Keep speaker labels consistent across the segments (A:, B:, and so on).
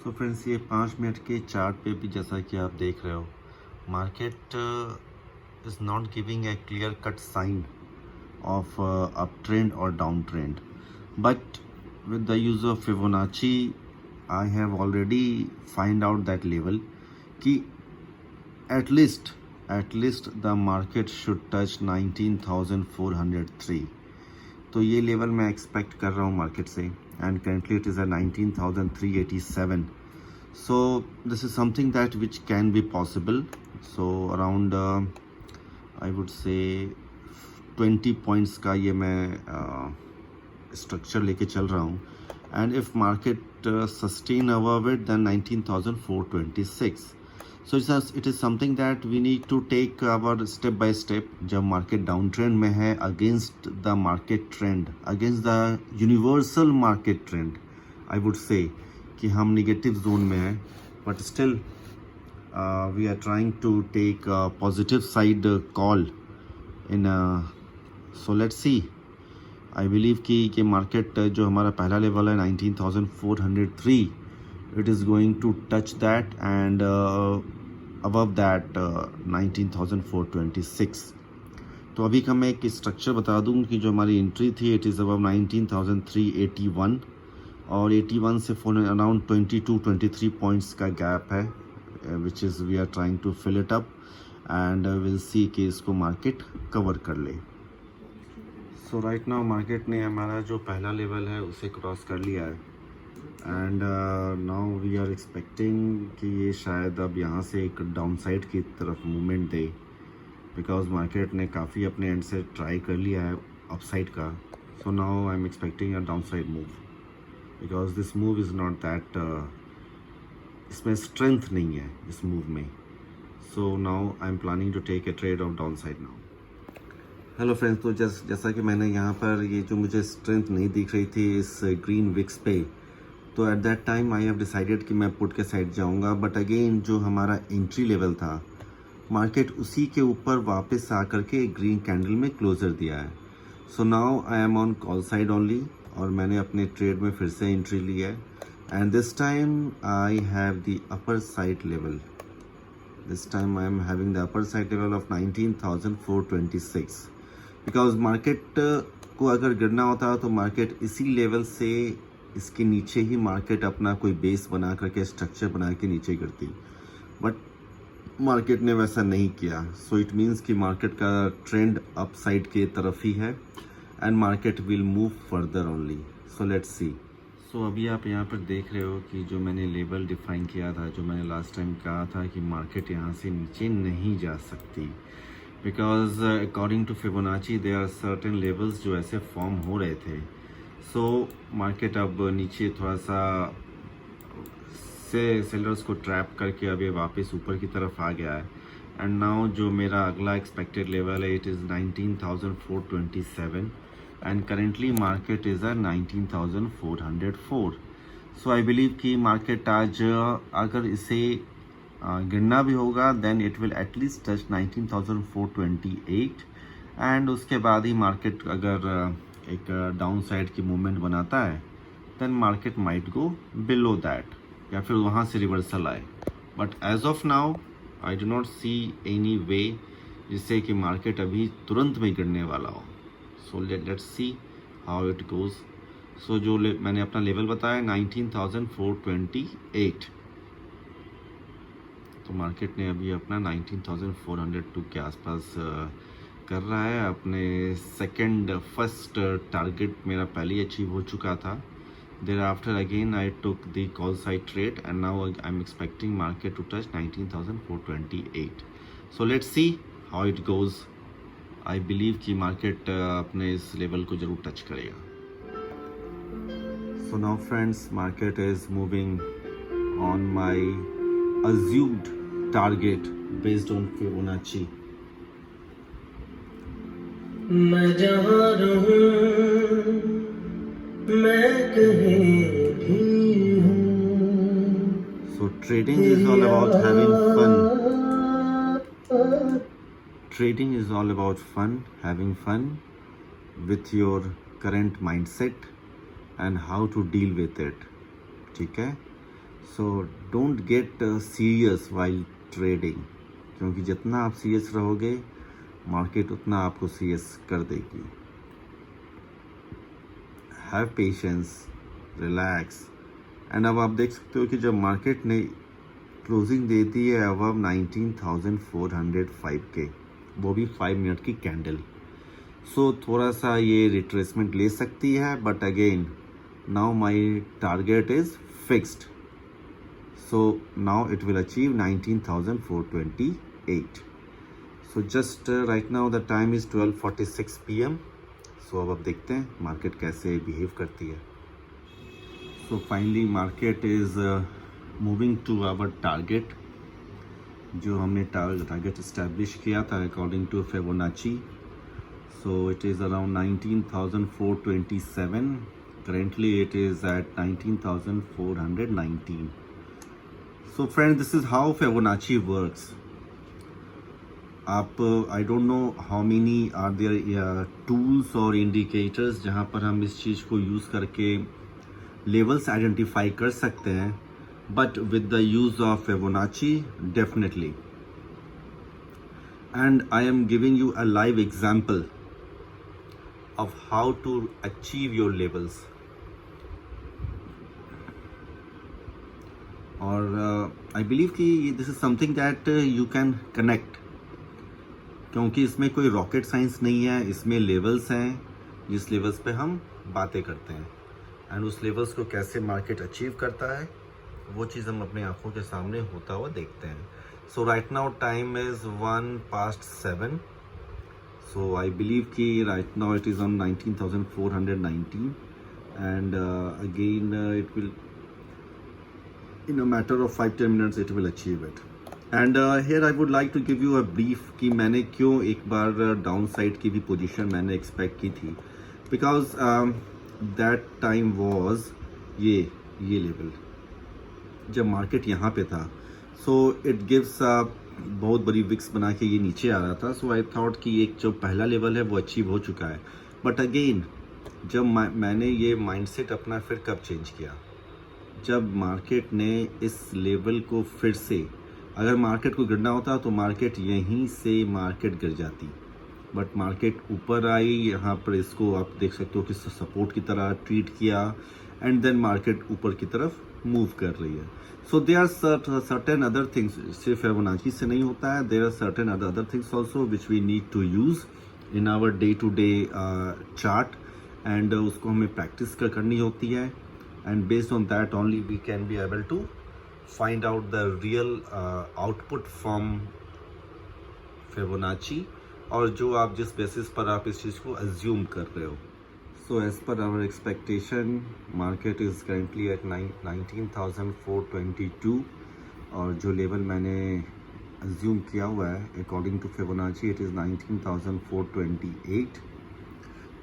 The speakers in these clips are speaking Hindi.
A: सो फ्रेंड्स, ये 5 मिनट के चार्ट पे भी जैसा कि आप देख रहे हो, market is not giving a clear cut sign of uptrend or downtrend, but with the use of Fibonacci I have already find out that level कि at least the market should touch 19,403. तो ये लेवल मैं एक्सपेक्ट कर रहा हूँ मार्केट से, and currently it is at 19,387. so this is something that which can be possible. so around I would say 20 points का ये मैं स्ट्रक्चर लेके चल रहा हूँ, and if market sustain above it then 19,426. So it is something that we need to take our step by step. जब मार्केट डाउन ट्रेंड में है, against the market trend, against the universal market trend, I would say कि हम निगेटिव जोन में हैं, but still we are trying to take positive side call in. So let's see. I believe कि मार्केट जो हमारा पहला लेवल है 19,403, it is going to touch that, and above that 19,426. तो अभी का मैं एक स्ट्रक्चर बता दूं कि जो हमारी एंट्री थी इट इज़ अबव 19,381, और 81 से अराउंड 22-23 पॉइंट्स का गैप है, which is we are trying to fill it up, and will see कि इसको मार्केट कवर कर ले. सो राइट नाउ मार्केट ने हमारा जो पहला लेवल है उसे क्रॉस कर लिया है, and now we are expecting कि ये शायद अब यहाँ से एक डाउनसाइड की तरफ मूवमेंट दे, बिकॉज मार्केट ने काफ़ी अपने एंड से ट्राई कर लिया है अपसाइड का. So now I am expecting a downside move, because this move is not that, इसमें स्ट्रेंथ नहीं है इस मूव में. So now I am planning to take a trade of downside now. Hello friends, तो जैसा कि मैंने यहाँ पर ये जो मुझे स्ट्रेंथ नहीं दिख रही थी इस ग्रीन विक्स पे, तो at that time I have decided कि मैं पुट के साइड जाऊँगा. बट अगेन जो हमारा एंट्री लेवल था, मार्केट उसी के ऊपर वापस आकर के ग्रीन कैंडल में क्लोजर दिया है. सो now I M on call side only, और मैंने अपने ट्रेड में फिर से एंट्री ली है, and this time I have the upper side level. This time I am having the upper side level of 19,426. Because market को अगर गिरना होता तो मार्केट इसी लेवल से इसके नीचे ही मार्केट अपना कोई बेस बना करके स्ट्रक्चर बना के नीचे गिरती, बट मार्केट ने वैसा नहीं किया. सो इट मीन्स कि मार्केट का ट्रेंड अप साइड के तरफ ही है, and market will move further only. So let's see. So अभी आप यहाँ पर देख रहे हो कि जो मैंने लेवल डिफाइन किया था, जो मैंने लास्ट टाइम कहा था कि मार्केट यहाँ से नीचे नहीं जा सकती, because according to Fibonacci there are certain levels जो ऐसे फॉर्म हो रहे थे. सो मार्केट अब नीचे थोड़ा सा से सेलर्स को ट्रैप करके अब ये वापस ऊपर की तरफ आ गया है, एंड नाउ जो मेरा अगला एक्सपेक्टेड लेवल है it is 19,427, and currently market is at 19,404. So I believe कि मार्केट आज अगर इसे गिरना भी होगा then it will at least touch 19,428, and उसके बाद ही मार्केट अगर एक डाउन साइड की मूवमेंट बनाता है then market might go below that, या फिर वहाँ से रिवर्सल आए. But as of now I do not see any way जिससे कि मार्केट अभी तुरंत में गिरने वाला हो. So let's see how it goes. So जो मैंने अपना लेवल बताया 19,428, तो मार्केट ने अभी अपना 19,402 के आसपास कर रहा है. अपने फर्स्ट टारगेट मेरा पहले ही अचीव हो चुका था. Thereafter again I took the call side trade, and now I am expecting market to touch 19,428. So let's see how it goes. I believe कि मार्केट अपने इस लेवल को जरूर टच करेगा. So now friends, market is moving on my assumed target based on Fibonacci.
B: मैं जहाँ रहूं मैं कहीं भी हूँ.
A: So trading is all about having fun. Trading is all about fun, having fun with your current mindset and how to deal with it. ठीक है. So don't get serious while trading, क्योंकि जितना आप सीरियस रहोगे मार्केट उतना आपको सीरियस कर देगी। Have patience, relax. एंड अब आप देख सकते हो कि जब मार्केट ने क्लोजिंग दे दी है अबव 19,405 के, वो भी 5 मिनट की कैंडल। सो थोड़ा सा ये रिट्रेसमेंट ले सकती है, but again now my target is fixed, so now it will achieve 19,428। So just right now the time is 12:46 PM। So अब देखते हैं मार्केट कैसे बिहेव करती है। So finally market is moving to our target, जो हमने टारगेट इस्टेब्लिश किया था according to Fibonacci. So it is around 19,427. Currently it is at 19,419. So friends, this is how Fibonacci works. आप I don't know how many are there tools or indicators जहाँ पर हम इस चीज़ को यूज़ करके लेवल्स आइडेंटिफाई कर सकते हैं, but with the use of Fibonacci, definitely. And I am giving you a live example of how to achieve your levels. और I believe कि this is something that you can connect, क्योंकि इसमें कोई रॉकेट साइंस नहीं है, इसमें लेवल्स हैं जिस लेवल्स पे हम बातें करते हैं, एंड उस लेवल्स को कैसे मार्केट अचीव करता है वो चीज़ हम अपने आंखों के सामने होता हुआ देखते हैं। So right now time is 1:07। So I believe कि right now it is on 19,419, and again it will, in a matter of 5-10 minutes it will achieve it. And here I would like to give you a brief कि मैंने क्यों एक बार डाउन साइड की भी पोजीशन मैंने एक्सपेक्ट की थी, because that time was ये लेवल जब मार्केट यहाँ पे था, so it gives बहुत बड़ी विक्स बना के ये नीचे आ रहा था। सो आई थॉट कि एक जो पहला लेवल है वो अचीव हो चुका है, बट अगेन जब मैंने ये माइंडसेट अपना फिर कब चेंज किया, जब मार्केट ने इस लेवल को फिर से, अगर मार्केट को गिरना होता तो मार्केट यहीं से मार्केट गिर जाती, बट मार्केट ऊपर आई, यहाँ पर इसको आप देख सकते हो कि सपोर्ट की तरह ट्रीट किया, एंड देन मार्केट ऊपर की तरफ मूव कर रही है। So there are certain other things, सिर्फ फिबोनाची से नहीं होता है, there are certain other things also which we need to use in our day to day chart, and उसको हमें प्रैक्टिस करनी होती है, and based on that only we can be able to find out the real output from Fibonacci, और जो आप जिस बेसिस पर आप इस चीज़ को अज्यूम कर रहे हो। So as per our expectation, market is currently at 19,422, और जो लेवल मैंने assume किया हुआ है according to Fibonacci it is 19,428,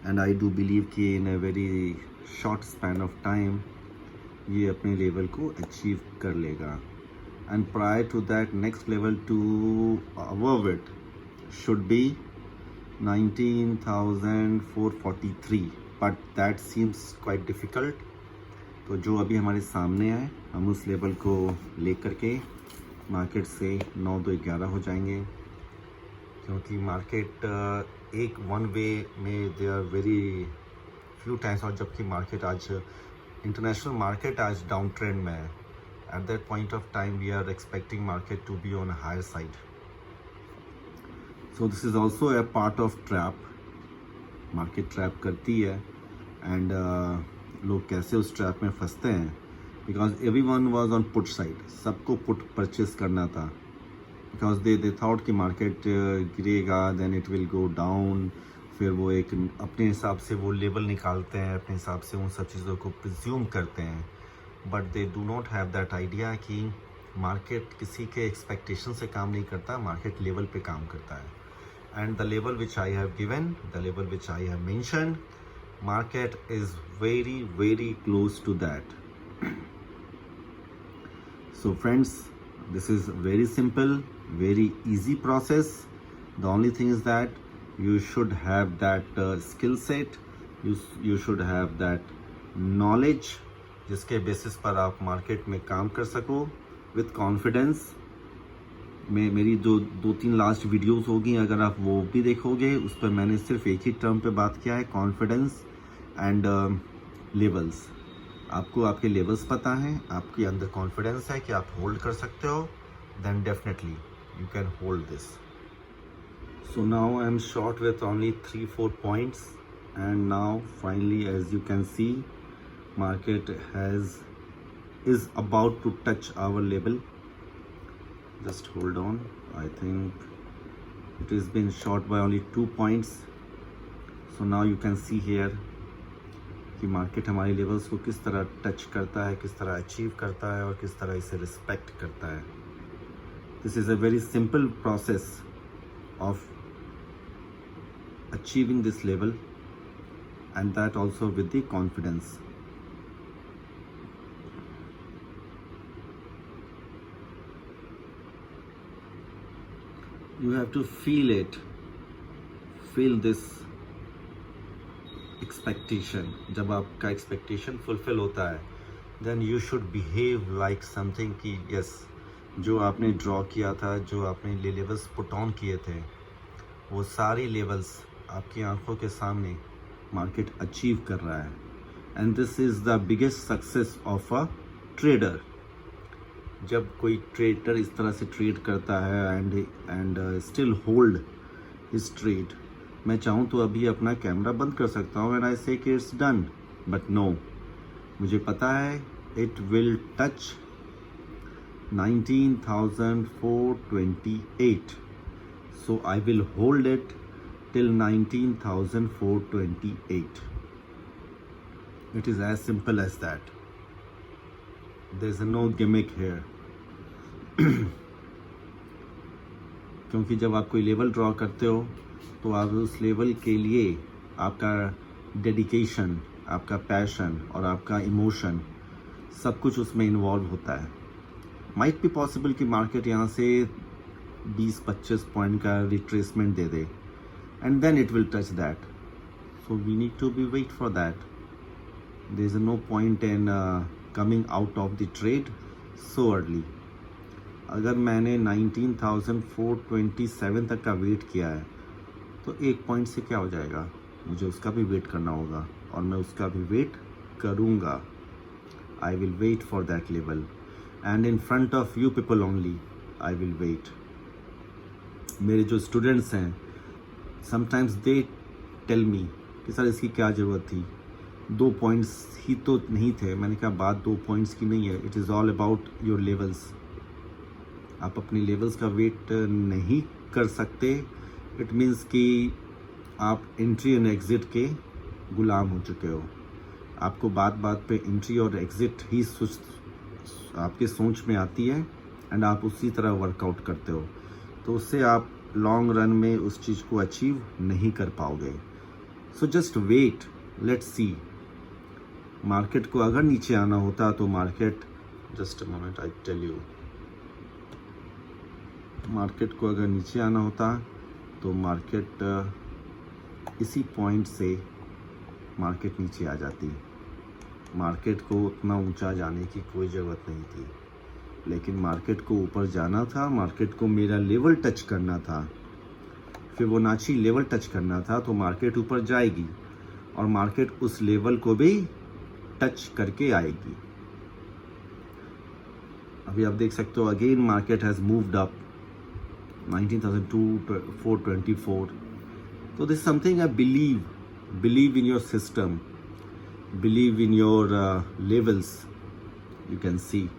A: and I do believe कि in a very short span of time ये अपने लेवल को achieve कर लेगा, and prior to that next level to above it should be 19,443, but that seems quite difficult. तो जो अभी हमारे सामने है हम उस लेवल को लेकर के मार्केट से 9-2-11 हो जाएंगे, क्योंकि मार्केट एक वन वे में they are very few times, और जबकि मार्केट आज इंटरनेशनल मार्केट आज डाउन ट्रेंड में है, at that point of time we are expecting market to be on a higher side. So this is also a part of trap, market trap करती है, एंड लोग कैसे उस ट्रैप में फंसते हैं, because everyone was on put side, सबको पुट परचेस करना था, बिकॉज दे थॉट कि मार्केट गिरेगा then it will go down, फिर वो एक अपने हिसाब से वो लेवल निकालते हैं, अपने हिसाब से उन सब चीज़ों को प्रिज्यूम करते हैं, but they do not have that idea कि मार्केट किसी के एक्सपेक्टेशन से काम नहीं करता, मार्केट लेवल पे काम करता है, and the level which I have given, the level which I have mentioned, market is very very close to that. So friends, this is very simple, very easy process. The only thing is that you should have that skill set, you should have that knowledge, जिसके बेसिस पर आप मार्केट में काम कर सको विथ कॉन्फिडेंस। मेरी जो 2-3 लास्ट वीडियोस होगी, अगर आप वो भी देखोगे, उस पर मैंने सिर्फ एक ही टर्म पे बात किया है, कॉन्फिडेंस एंड लेवल्स। आपको आपके लेवल्स पता हैं, आपके अंदर कॉन्फिडेंस है कि आप होल्ड कर सकते हो, then definitely you can hold this. So now I am short with only 3-4 points and now finally as you can see market is about to touch our level. Just hold on, I think it is been short by only 2 points. So now you can see here कि मार्केट हमारी लेवल्स को किस तरह टच करता है, किस तरह अचीव करता है और किस तरह इसे रिस्पेक्ट करता है। This is a very simple process of achieving this level and that also with the confidence. You have to feel it, feel this expectation. जब आपका expectation fulfill होता है, then you should behave like something कि yes, जो आपने draw किया था, जो आपने levels put on किए थे, वो सारी levels आपकी आंखों के सामने market achieve कर रहा है, and this is the biggest success of a trader. जब कोई ट्रेडर इस तरह से ट्रेड करता है and still hold his trade. मैं चाहूँ तो अभी अपना कैमरा बंद कर सकता हूँ एंड आई से कि इट्स डन, बट नो, मुझे पता है it will touch 19,428, so I will hold it till 19,428. It is as simple as that. There is no gimmick here. क्योंकि जब आप कोई लेवल ड्रॉ करते हो तो आप उस लेवल के लिए आपका डेडिकेशन, आपका पैशन और आपका इमोशन सब कुछ उसमें इन्वॉल्व होता है. माइट बी पॉसिबल कि मार्केट यहाँ से 20-25 पॉइंट का रिट्रेसमेंट दे दे and then it will touch that. So we need to be wait for that. There is no point in coming out of the trade so early. अगर मैंने 19,427 तक का वेट किया है तो एक पॉइंट से क्या हो जाएगा, मुझे उसका भी वेट करना होगा और मैं उसका भी वेट करूँगा. I will wait for that level and in front of you people only I will wait. मेरे जो स्टूडेंट्स हैं समटाइम्स दे टेल मी कि सर इसकी क्या ज़रूरत थी, 2 पॉइंट्स ही तो नहीं थे. मैंने कहा बात 2 पॉइंट्स की नहीं है, it is all about your levels. आप अपनी लेवल्स का वेट नहीं कर सकते, इट मीन्स कि आप एंट्री एंड एग्ज़िट के गुलाम हो चुके हो. आपको बात बात पे एंट्री और एग्ज़िट ही आपके सोच में आती है एंड आप उसी तरह वर्कआउट करते हो, तो उससे आप लॉन्ग रन में उस चीज़ को अचीव नहीं कर पाओगे. So just wait, let's see. Market को अगर नीचे आना होता तो market, just a moment I tell you, market को अगर नीचे आना होता तो मार्केट इसी पॉइंट से मार्केट नीचे आ जाती. मार्केट को उतना ऊंचा जाने की कोई ज़रूरत नहीं थी, लेकिन मार्केट को ऊपर जाना था, मार्केट को मेरा लेवल टच करना था, फिबोनाची लेवल टच करना था, तो मार्केट ऊपर जाएगी और मार्केट उस लेवल को भी टच करके आएगी. अभी आप देख सकते हो again market has moved up 19,424. So this is something I believe in your system, believe in your levels. You can see.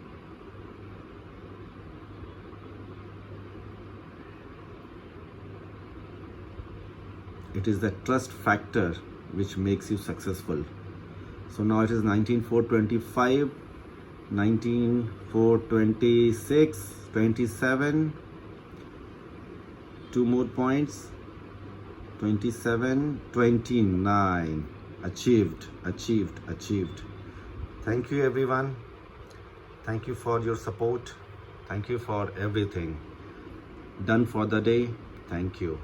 A: It is the trust factor which makes you successful. So now it is 19,425, 19,426, 27. 2 more points, 27, 29. Achieved. Thank you everyone. Thank you for your support. Thank you for everything. Done for the day. Thank you.